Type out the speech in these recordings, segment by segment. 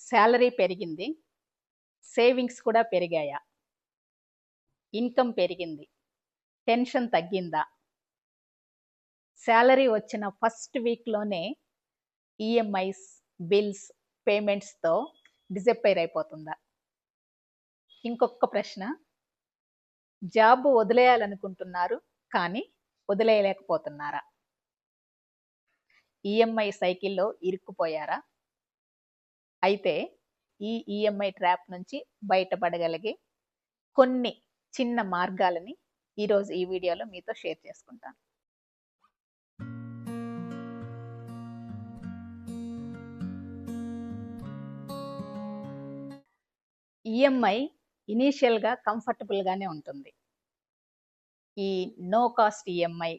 Salary పెరిగింది. Savings కూడా పెరిగాయా? ఇన్‌కమ్ పెరిగింది. టెన్షన్ తగ్గిందా? శాలరీ వచ్చిన ఫస్ట్ వీక్‌లోనే ఈఎంఐస్, బిల్స్, పేమెంట్స్‌తో డిసప్పీర్ అయిపోతుందా? ఇంకొక ప్రశ్న. జాబ్ వదిలేయాలనుకుంటున్నారు, కానీ వదిలేయలేకపోతున్నారా? ఈఎంఐ సైకిల్‌లో ఇరుక్కుపోయారా? అయితే ఈ ఈఎంఐ ట్రాప్ నుంచి బయటపడగలిగే కొన్ని చిన్న మార్గాలని ఈరోజు ఈ వీడియోలో మీతో షేర్ చేసుకుంటాను. ఈఎంఐ ఇనీషియల్‌గా కంఫర్టబుల్‌గానే ఉంటుంది. ఈ no cost EMI,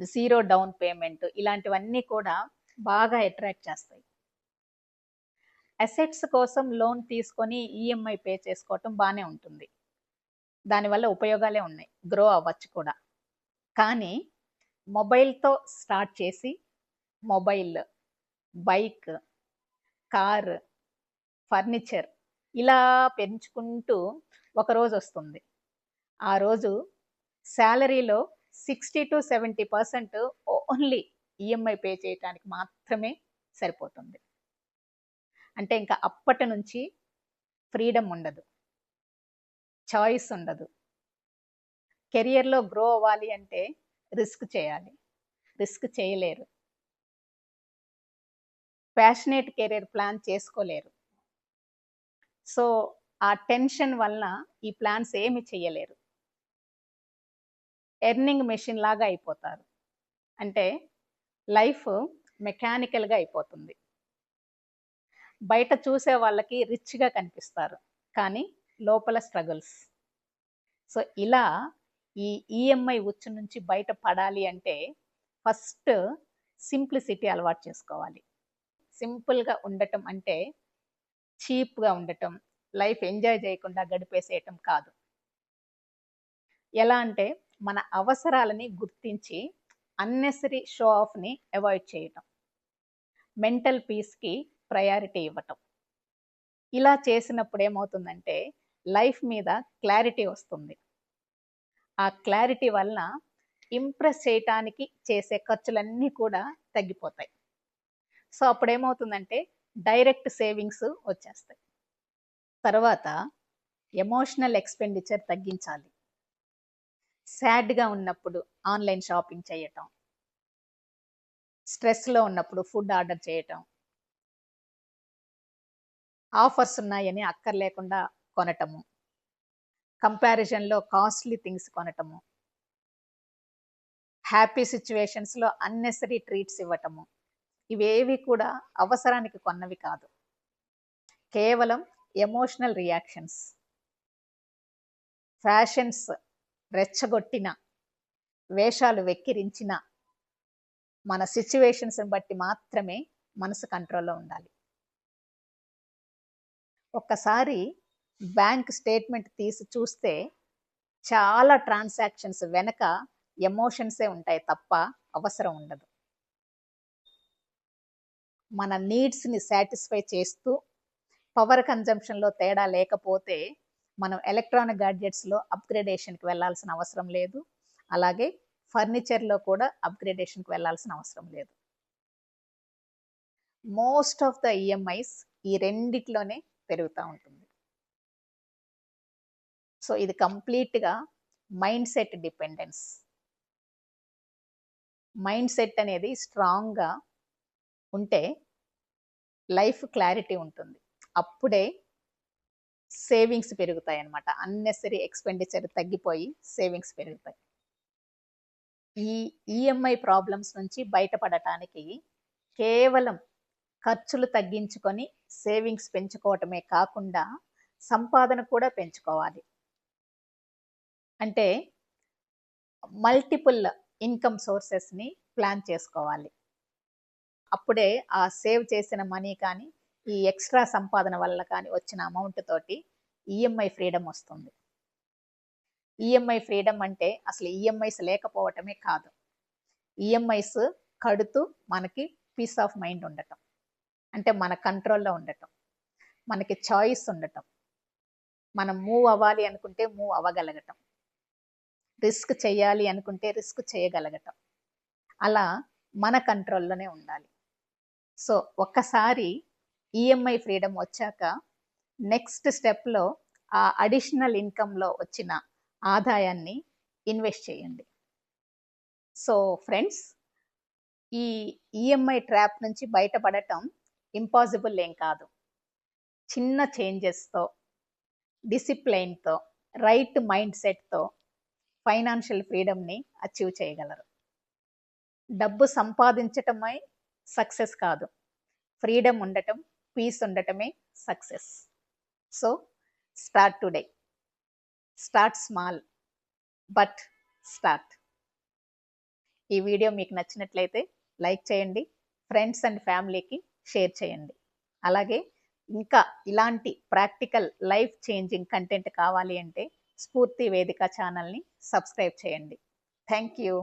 zero down payment ఇలాంటివన్నీ కూడా బాగా అట్రాక్ట్ చేస్తాయి. అసెట్స్ కోసం లోన్ తీసుకొని ఈఎంఐ పే చేసుకోవటం బానే ఉంటుంది. దానివల్ల ఉపయోగాలే ఉన్నాయి. గ్రో అవ్వచ్చు కూడా. కానీ మొబైల్‌తో స్టార్ట్ చేసి మొబైల్, బైక్, కార్, ఫర్నిచర్ ఇలా పెంచుకుంటూ ఒకరోజొస్తుంది. ఆ రోజు శాలరీలో 60-70% ఓన్లీ ఈఎంఐ పే చేయటానికి మాత్రమే సరిపోతుంది. అంటే ఇంకా అప్పటి నుంచి ఫ్రీడమ్ ఉండదు. చాయిస్ ఉండదు. కెరియర్‌లో గ్రో అవ్వాలి అంటే రిస్క్ చేయాలి. రిస్క్ చేయలేరు. ప్యాషనేట్ కెరియర్ ప్లాన్ చేసుకోలేరు. సో, ఆ టెన్షన్ వలన ఈ ప్లాన్స్ ఏమి చేయలేరు. ఎర్నింగ్ మెషిన్ లాగా అయిపోతారు. అంటే లైఫ్ మెకానికల్‌గా అయిపోతుంది. బయట చూసే వాళ్ళకి రిచ్‌గా కనిపిస్తారు. కానీ లోపల స్ట్రగుల్స్. సో, ఇలా ఈ ఈఎంఐ ఉచ్చు నుంచి బయట పడాలి అంటే ఫస్ట్ సింప్లిసిటీ అలవాటు చేసుకోవాలి. సింపుల్‌గా ఉండటం అంటే చీప్‌గా ఉండటం, లైఫ్ ఎంజాయ్ చేయకుండా గడిపేసేయటం కాదు. ఎలా అంటే మన అవసరాలని గుర్తించి అన్నెసరీ షో ఆఫ్‌ని అవాయిడ్ చేయటం. మెంటల్ పీస్‌కి ప్రయారిటీ ఇవ్వటం. ఇలా చేసినప్పుడు ఏమవుతుందంటే లైఫ్ మీద క్లారిటీ వస్తుంది. ఆ క్లారిటీ వలన ఇంప్రెస్ చేయటానికి చేసే ఖర్చులన్నీ కూడా తగ్గిపోతాయి. సో, అప్పుడేమవుతుందంటే డైరెక్ట్ సేవింగ్స్ వచ్చేస్తాయి. తర్వాత ఎమోషనల్ ఎక్స్‌పెండిచర్ తగ్గించాలి. సాడ్‌గా ఉన్నప్పుడు ఆన్‌లైన్ షాపింగ్ చేయటం. స్ట్రెస్‌లో ఉన్నప్పుడు ఫుడ్ ఆర్డర్ చేయటం. ఆఫర్స్ ఉన్నాయని అక్కర్లేకుండా కొనటము. కంపారిజన్‌లో కాస్ట్‌లీ థింగ్స్ కొనటము. హ్యాపీ సిట్యుయేషన్స్‌లో అన్నెసరీ ట్రీట్స్ ఇవ్వటము. ఇవేవి కూడా అవసరానికి కొన్నవి కాదు. కేవలం ఎమోషనల్ రియాక్షన్స్. ఫ్యాషన్స్ రెచ్చగొట్టిన, వేషాలు వెక్కిరించిన, మన సిట్యుయేషన్స్‌ని బట్టి మాత్రమే మనసు కంట్రోల్‌లో ఉండాలి. ఒక్కసారి బ్యాంక్ స్టేట్మెంట్ తీసి చూస్తే చాలా ట్రాన్సాక్షన్స్ వెనక ఎమోషన్సే ఉంటాయి తప్ప అవసరం ఉండదు. మన నీడ్స్‌ని సాటిస్ఫై చేస్తూ పవర్ కన్జంప్షన్‌లో తేడా లేకపోతే మనం ఎలక్ట్రానిక్ గాడ్జెట్స్‌లో అప్‌గ్రేడేషన్‌కి వెళ్ళాల్సిన అవసరం లేదు. అలాగే ఫర్నిచర్‌లో కూడా అప్‌గ్రేడేషన్‌కి వెళ్ళాల్సిన అవసరం లేదు. మోస్ట్ ఆఫ్ ద ఈఎంఐస్ ఈ రెండిట్లోనే పెరుగుతా ఉంటుంది. సో, ఇది కంప్లీట్‌గా mind set dependence. Mind set అనేది స్ట్రాంగ్‌గా ఉంటే లైఫ్ క్లారిటీ ఉంటుంది. అప్పుడే సేవింగ్స్ పెరుగుతాయన్నమాట. అన్నెసరీ ఎక్స్‌పెండిచర్ తగ్గిపోయి సేవింగ్స్ పెరుగుతాయి. ఈ ఈఎంఐ ప్రాబ్లమ్స్ నుంచి బయటపడటానికి కేవలం ఖర్చులు తగ్గించుకొని సేవింగ్స్ పెంచుకోవటమే కాకుండా సంపాదన కూడా పెంచుకోవాలి. అంటే మల్టిపుల్ ఇన్‌కమ్ సోర్సెస్‌ని ప్లాన్ చేసుకోవాలి. అప్పుడే ఆ సేవ్ చేసిన మనీ కానీ, ఈ ఎక్స్‌ట్రా సంపాదన వల్ల కానీ వచ్చిన అమౌంట్ తోటి ఈఎంఐ ఫ్రీడమ్ వస్తుంది. ఈఎంఐ ఫ్రీడమ్ అంటే అసలు ఈఎంఐస్ లేకపోవటమే కాదు. ఈఎంఐస్ కడుతూ మనకి పీస్ ఆఫ్ మైండ్ ఉండటం. అంటే మన కంట్రోల్‌లో ఉండటం. మనకి చాయిస్ ఉండటం, మనం మూవ్ అవ్వాలి అనుకుంటే మూవ్ అవ్వగలగటం, రిస్క్ చేయాలి అనుకుంటే రిస్క్ చేయగలగటం, అలా మన కంట్రోల్లోనే ఉండాలి. సో ఒక్కసారి ఈఎంఐ ఫ్రీడమ్ వచ్చాక నెక్స్ట్ స్టెప్లో ఆ అడిషనల్ ఇన్కంలో వచ్చిన ఆదాయాన్ని ఇన్వెస్ట్ చేయండి. సో ఫ్రెండ్స్, ఈ ఈఎంఐ ట్రాప్ నుంచి బయటపడటం ఇంపాసిబుల్ ఏం కాదు. చిన్న చేంజెస్తో, డిసిప్లైన్తో, రైట్ మైండ్ సెట్తో ఫైనాన్షియల్ ఫ్రీడమ్ని అచీవ్ చేయగలరు. డబ్బు సంపాదించటమే సక్సెస్ కాదు, ఫ్రీడమ్ ఉండటం, పీస్ ఉండటమే success. So start today. Start small but start. ఈ వీడియో మీకు నచ్చినట్లయితే లైక్ చేయండి, ఫ్రెండ్స్ అండ్ ఫ్యామిలీకి షేర్ చేయండి. అలాగే ఇంకా ఇలాంటి ప్రాక్టికల్ లైఫ్ చేంజింగ్ కంటెంట్ కావాలి అంటే స్ఫూర్తి వేదిక ఛానల్ని సబ్స్క్రైబ్ చేయండి. Thank you.